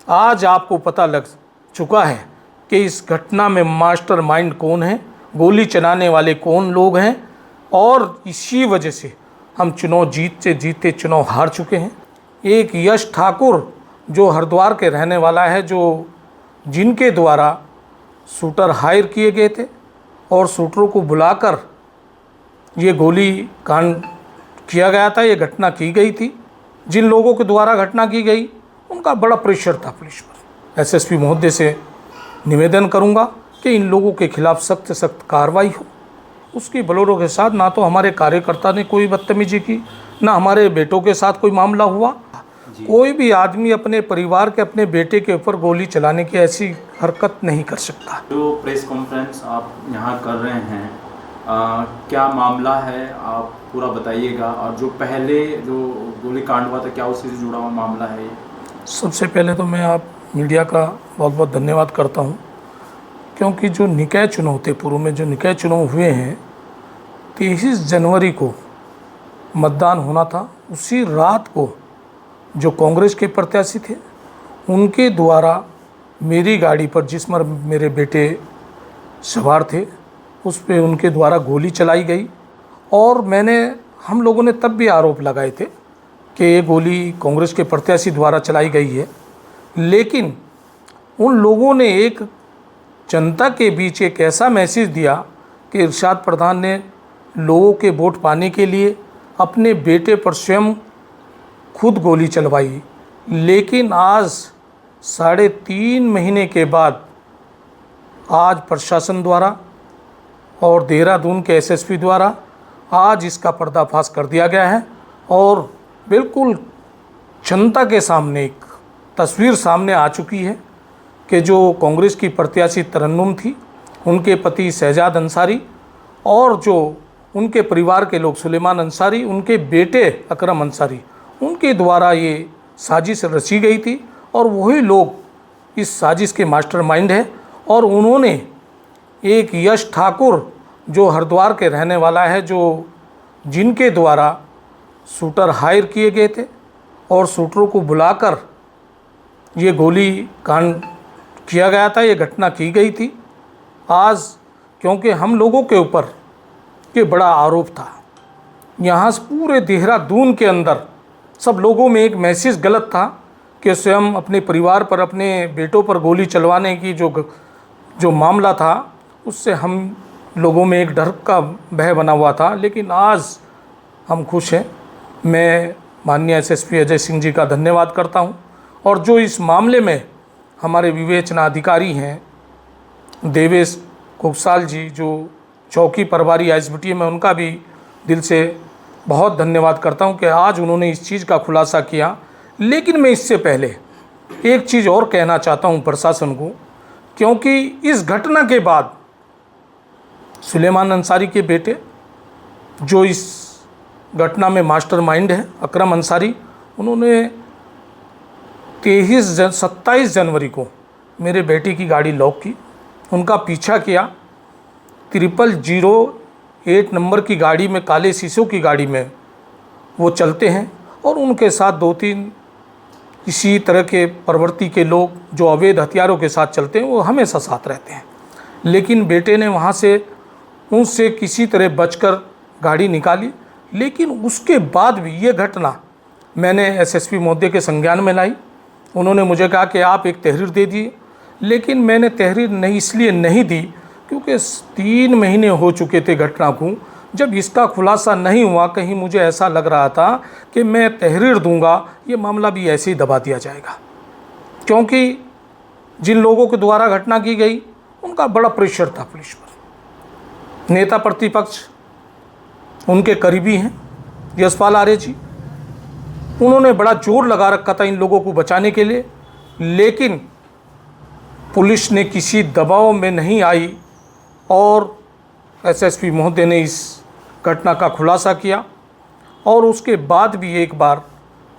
आज आपको पता लग चुका है कि इस घटना में मास्टरमाइंड कौन है, गोली चलाने वाले कौन लोग हैं, और इसी वजह से हम चुनाव जीतते जीतते चुनाव हार चुके हैं। एक यश ठाकुर जो हरिद्वार के रहने वाला है, जो जिनके द्वारा शूटर हायर किए गए थे और शूटरों को बुलाकर ये गोली कांड किया गया था, ये घटना की गई थी। जिन लोगों के द्वारा घटना की गई उनका बड़ा प्रेशर था पुलिस पर। एसएसपी महोदय से निवेदन करूंगा कि इन लोगों के खिलाफ सख्त से सख्त कार्रवाई हो। उसकी बोलेरो के साथ ना तो हमारे कार्यकर्ता ने कोई बदतमीजी की, ना हमारे बेटों के साथ कोई मामला हुआ। कोई भी आदमी अपने परिवार के, अपने बेटे के ऊपर गोली चलाने की ऐसी हरकत नहीं कर सकता। जो प्रेस कॉन्फ्रेंस आप यहाँ कर रहे हैं, क्या मामला है, आप पूरा बताइएगा। और जो पहले जो गोली कांड हुआ था, क्या उसी से जुड़ा हुआ मामला है ये? सबसे पहले तो मैं आप मीडिया का बहुत बहुत धन्यवाद करता हूँ, क्योंकि जो निकाय चुनाव थे, पूर्व में जो निकाय चुनाव हुए हैं, 23 जनवरी को मतदान होना था। उसी रात को जो कांग्रेस के प्रत्याशी थे उनके द्वारा मेरी गाड़ी पर, जिसमें मेरे बेटे सवार थे, उस पे उनके द्वारा गोली चलाई गई। और हम लोगों ने तब भी आरोप लगाए थे कि ये गोली कांग्रेस के प्रत्याशी द्वारा चलाई गई है। लेकिन उन लोगों ने एक जनता के बीच एक ऐसा मैसेज दिया कि इरशाद प्रधान ने लोगों के वोट पाने के लिए अपने बेटे पर स्वयं खुद गोली चलवाई। लेकिन आज 3.5 महीने के बाद आज प्रशासन द्वारा और देहरादून के एसएसपी द्वारा आज इसका पर्दाफाश कर दिया गया है, और बिल्कुल जनता के सामने एक तस्वीर सामने आ चुकी है कि जो कांग्रेस की प्रत्याशी तरन्नुम थी, उनके पति शहजाद अंसारी और जो उनके परिवार के लोग सुलेमान अंसारी, उनके बेटे अकरम अंसारी, उनके द्वारा ये साजिश रची गई थी। और वही लोग इस साजिश के मास्टरमाइंड हैं। और उन्होंने एक यश ठाकुर जो हरिद्वार के रहने वाला है, जो जिनके द्वारा शूटर हायर किए गए थे और शूटरों को बुलाकर ये गोली कांड किया गया था, ये घटना की गई थी। आज क्योंकि हम लोगों के ऊपर ये बड़ा आरोप था, यहाँ से पूरे देहरादून के अंदर सब लोगों में एक मैसेज गलत था कि स्वयं अपने परिवार पर, अपने बेटों पर गोली चलवाने की जो मामला था, उससे हम लोगों में एक डर का भय बना हुआ था। लेकिन आज हम खुश हैं। मैं माननीय एसएसपी अजय सिंह जी का धन्यवाद करता हूं, और जो इस मामले में हमारे विवेचना अधिकारी हैं देवेश कुकसाल जी, जो चौकी प्रभारी एसबीटी में, उनका भी दिल से बहुत धन्यवाद करता हूं कि आज उन्होंने इस चीज़ का खुलासा किया। लेकिन मैं इससे पहले एक चीज़ और कहना चाहता हूं प्रशासन को, क्योंकि इस घटना के बाद सुलेमान अंसारी के बेटे, जो इस घटना में मास्टरमाइंड है, अकरम अंसारी, उन्होंने 27 जनवरी को मेरे बेटे की गाड़ी लॉक की, उनका पीछा किया। 0008 नंबर की गाड़ी में, काले शीशों की गाड़ी में वो चलते हैं, और उनके साथ 2-3 इसी तरह के प्रवृत्ति के लोग जो अवैध हथियारों के साथ चलते हैं, वो हमेशा साथ रहते हैं। लेकिन बेटे ने वहाँ से उनसे किसी तरह बचकर गाड़ी निकाली। लेकिन उसके बाद भी ये घटना मैंने एसएसपी महोदय के संज्ञान में लाई। उन्होंने मुझे कहा कि आप एक तहरीर दे दिए, लेकिन मैंने तहरीर इसलिए नहीं दी क्योंकि 3 महीने हो चुके थे घटना को। जब इसका खुलासा नहीं हुआ, कहीं मुझे ऐसा लग रहा था कि मैं तहरीर दूंगा, ये मामला भी ऐसे ही दबा दिया जाएगा, क्योंकि जिन लोगों के द्वारा घटना की गई उनका बड़ा प्रेशर था पुलिस पर। नेता प्रतिपक्ष उनके करीबी हैं यशपाल आर्य जी, उन्होंने बड़ा जोर लगा रखा था इन लोगों को बचाने के लिए, लेकिन पुलिस ने किसी दबाव में नहीं आई और एसएसपी महोदय ने इस घटना का खुलासा किया। और उसके बाद भी एक बार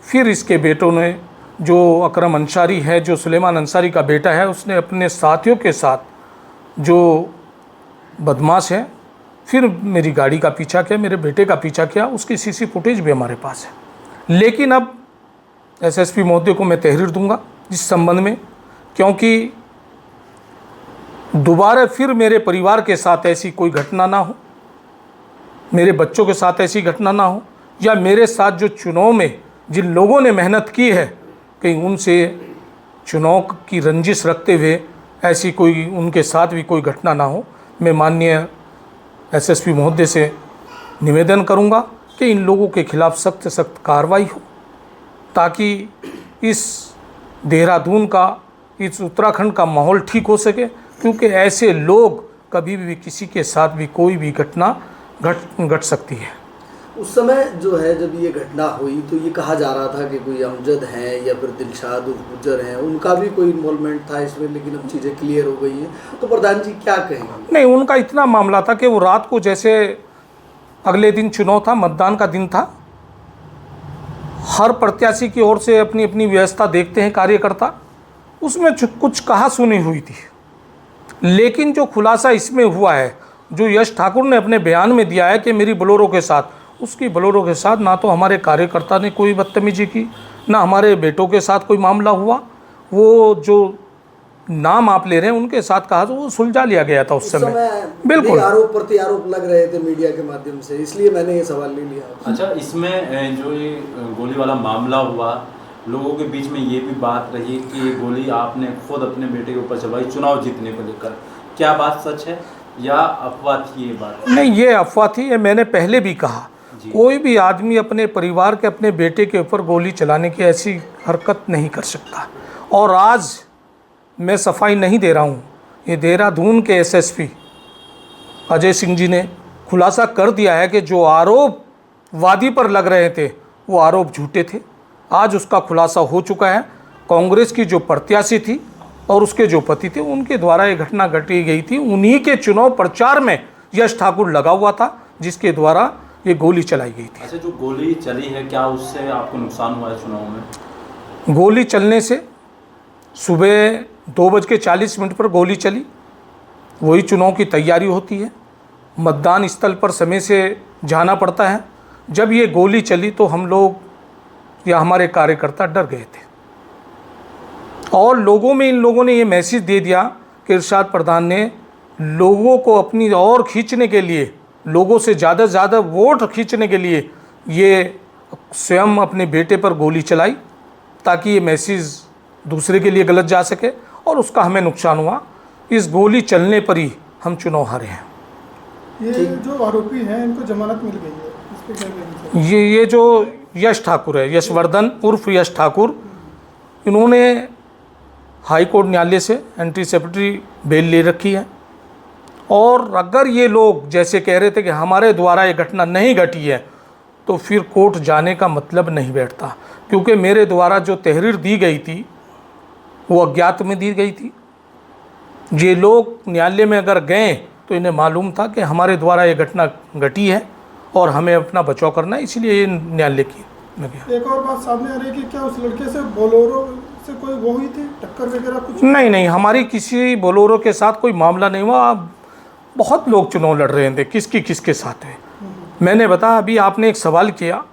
फिर इसके बेटों ने, जो अकरम अंसारी है, जो सुलेमान अंसारी का बेटा है, उसने अपने साथियों के साथ जो बदमाश है, फिर मेरी गाड़ी का पीछा किया, मेरे बेटे का पीछा किया। उसकी सीसी फुटेज भी हमारे पास है। लेकिन अब एसएसपी महोदय को मैं तहरीर दूंगा इस संबंध में, क्योंकि दोबारा फिर मेरे परिवार के साथ ऐसी कोई घटना ना हो, मेरे बच्चों के साथ ऐसी घटना ना हो, या मेरे साथ जो चुनाव में जिन लोगों ने मेहनत की है कहीं उनसे चुनाव की रंजिश रखते हुए ऐसी कोई उनके साथ भी कोई घटना ना हो। मैं माननीय एसएसपी महोदय से निवेदन करूंगा कि इन लोगों के खिलाफ सख्त से सख्त कार्रवाई हो, ताकि इस देहरादून का, इस उत्तराखंड का माहौल ठीक हो सके, क्योंकि ऐसे लोग कभी भी किसी के साथ भी कोई भी घटना घट सकती है। उस समय जो है जब ये घटना हुई तो ये कहा जा रहा था कि कोई अमजद हैं या फिर दिलशाद गुजर हैं, उनका भी कोई इन्वॉल्वमेंट था इसमें, लेकिन अब चीज़ें क्लियर हो गई हैं। तो प्रधान जी क्या कहेंगे? नहीं, उनका इतना मामला था कि वो रात को, जैसे अगले दिन चुनाव था, मतदान का दिन था, हर प्रत्याशी की ओर से अपनी अपनी व्यवस्था देखते हैं कार्यकर्ता, उसमें कुछ कहा सुनी हुई थी। लेकिन जो खुलासा इसमें हुआ है, जो यश ठाकुर ने अपने बयान में दिया है कि मेरी बोलेरो के साथ, उसकी बोलेरो के साथ ना तो हमारे कार्यकर्ता ने कोई बदतमीजी की, ना हमारे बेटों के साथ कोई मामला हुआ। वो जो नाम आप ले रहे हैं उनके साथ कहा तो वो सुलझा लिया गया था उस समय। बिल्कुल आरोप प्रत्यारोप लग रहे थे मीडिया के माध्यम से, इसलिए मैंने ये सवाल ले लिया। अच्छा, इसमें जो ये गोली वाला मामला हुआ, लोगों के बीच में ये भी बात रही कि ये गोली आपने खुद अपने बेटे के ऊपर चलवाई चुनाव जीतने को लेकर, क्या बात सच है या अफवाह थी ये बात? नहीं, ये अफवाह थी। ये मैंने पहले भी कहा, कोई भी आदमी अपने परिवार के, अपने बेटे के ऊपर गोली चलाने की ऐसी हरकत नहीं कर सकता। और आज मैं सफाई नहीं दे रहा हूँ, ये देहरादून के एसएसपी अजय सिंह जी ने खुलासा कर दिया है कि जो आरोप वादी पर लग रहे थे वो आरोप झूठे थे। आज उसका खुलासा हो चुका है। कांग्रेस की जो प्रत्याशी थी और उसके जो पति थे, उनके द्वारा ये घटना घटी गई थी। उन्हीं के चुनाव प्रचार में यश ठाकुर लगा हुआ था, जिसके द्वारा ये गोली चलाई गई थी। अच्छा, जो गोली चली है, क्या उससे आपको नुकसान हुआ है चुनाव में? गोली चलने से सुबह 2:40 पर गोली चली। वही चुनाव की तैयारी होती है, मतदान स्थल पर समय से जाना पड़ता है। जब ये गोली चली तो हम लोग या हमारे कार्यकर्ता डर गए थे, और लोगों में इन लोगों ने ये मैसेज दे दिया कि इरशाद प्रधान ने लोगों को अपनी ओर खींचने के लिए, लोगों से ज़्यादा से ज़्यादा वोट खींचने के लिए ये स्वयं अपने बेटे पर गोली चलाई, ताकि ये मैसेज दूसरे के लिए गलत जा सके, और उसका हमें नुकसान हुआ। इस गोली चलने पर ही हम चुनाव हारे हैं। ये जो आरोपी हैं इनको जमानत मिल गई है, इस पे क्या कहेंगे? ये जो यश ठाकुर है, यशवर्धन उर्फ यश ठाकुर, इन्होंने हाई कोर्ट न्यायालय से एंटीसिपेटरी बेल ले रखी है। और अगर ये लोग जैसे कह रहे थे कि हमारे द्वारा ये घटना नहीं घटी है, तो फिर कोर्ट जाने का मतलब नहीं बैठता, क्योंकि मेरे द्वारा जो तहरीर दी गई थी वो अज्ञात में दी गई थी। ये लोग न्यायालय में अगर गए तो इन्हें मालूम था कि हमारे द्वारा ये घटना घटी है और हमें अपना बचाव करना है, इसलिए ये न्यायालय की में गया। एक और बात सामने आ रही है कि क्या उस लड़के से बोलेरो से कोई वो हुई थी, टक्कर वगैरह कुछ? नहीं, हमारी किसी बोलेरो के साथ कोई मामला नहीं हुआ। बहुत लोग चुनाव लड़ रहे थे, किसके साथ है। मैंने बताया, अभी आपने एक सवाल किया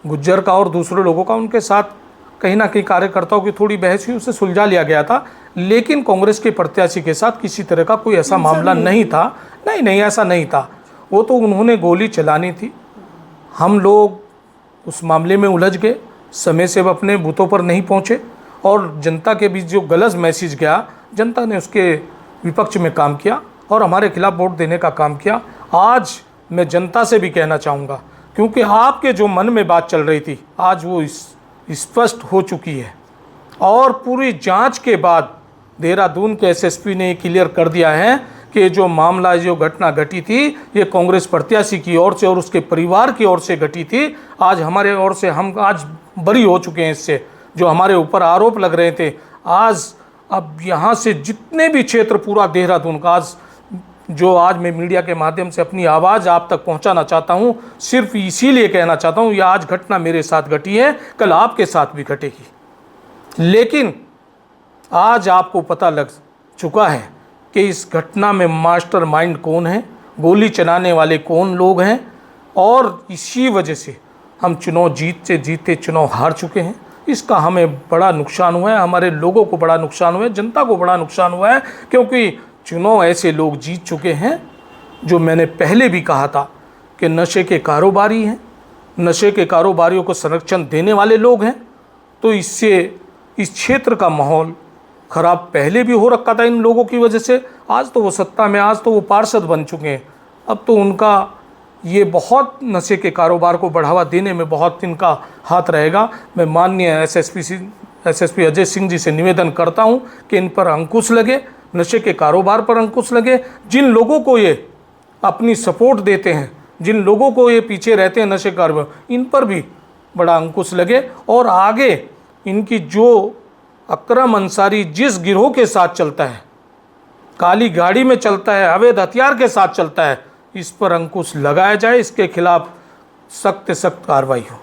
गुज्जर का और दूसरे लोगों का, उनके साथ कहीं ना कहीं कार्यकर्ताओं की थोड़ी बहस हुई, उसे सुलझा लिया गया था। लेकिन कांग्रेस के प्रत्याशी के साथ किसी तरह का कोई ऐसा मामला नहीं था। नहीं, ऐसा नहीं था। वो तो उन्होंने गोली चलानी थी। हम लोग उस मामले में उलझ गए, समय से वो अपने बूथों पर नहीं पहुँचे, और जनता के बीच जो गलत मैसेज गया, जनता ने उसके विपक्ष में काम किया और हमारे खिलाफ वोट देने का काम किया। आज मैं जनता से भी कहना चाहूँगा, क्योंकि आपके जो मन में बात चल रही थी, आज वो स्पष्ट हो चुकी है। और पूरी जांच के बाद देहरादून के एसएसपी ने क्लियर कर दिया है कि जो मामला, जो घटना घटी थी, ये कांग्रेस प्रत्याशी की ओर से और उसके परिवार की ओर से घटी थी। आज हमारे ओर से हम आज बरी हो चुके हैं इससे। जो हमारे ऊपर आरोप लग रहे थे, आज अब यहाँ से जितने भी क्षेत्र, पूरा देहरादून का, आज जो आज मैं मीडिया के माध्यम से अपनी आवाज़ आप तक पहुंचाना चाहता हूं, सिर्फ इसीलिए कहना चाहता हूं, यह आज घटना मेरे साथ घटी है, कल आपके साथ भी घटेगी। लेकिन आज आपको पता लग चुका है कि इस घटना में मास्टरमाइंड कौन है, गोली चलाने वाले कौन लोग हैं, और इसी वजह से हम चुनाव जीतते चुनाव हार चुके हैं। इसका हमें बड़ा नुकसान हुआ है, हमारे लोगों को बड़ा नुकसान हुआ है, जनता को बड़ा नुकसान हुआ है। क्योंकि चुनाव ऐसे लोग जीत चुके हैं जो मैंने पहले भी कहा था कि नशे के कारोबारी हैं, नशे के कारोबारियों को संरक्षण देने वाले लोग हैं। तो इससे इस क्षेत्र का माहौल ख़राब पहले भी हो रखा था इन लोगों की वजह से। आज तो वो सत्ता में, आज तो वो पार्षद बन चुके हैं, अब तो उनका ये बहुत नशे के कारोबार को बढ़ावा देने में बहुत इनका हाथ रहेगा। मैं माननीय एसएसपी अजय सिंह जी से निवेदन करता हूं कि इन पर अंकुश लगे, नशे के कारोबार पर अंकुश लगे। जिन लोगों को ये अपनी सपोर्ट देते हैं, जिन लोगों को ये पीछे रहते हैं नशे कारोबार, इन पर भी बड़ा अंकुश लगे और आगे इनकी जो अकरम अंसारी जिस गिरोह के साथ चलता है, काली गाड़ी में चलता है, अवैध हथियार के साथ चलता है, इस पर अंकुश लगाया जाए, इसके खिलाफ सख्त से सख्त कार्रवाई हो।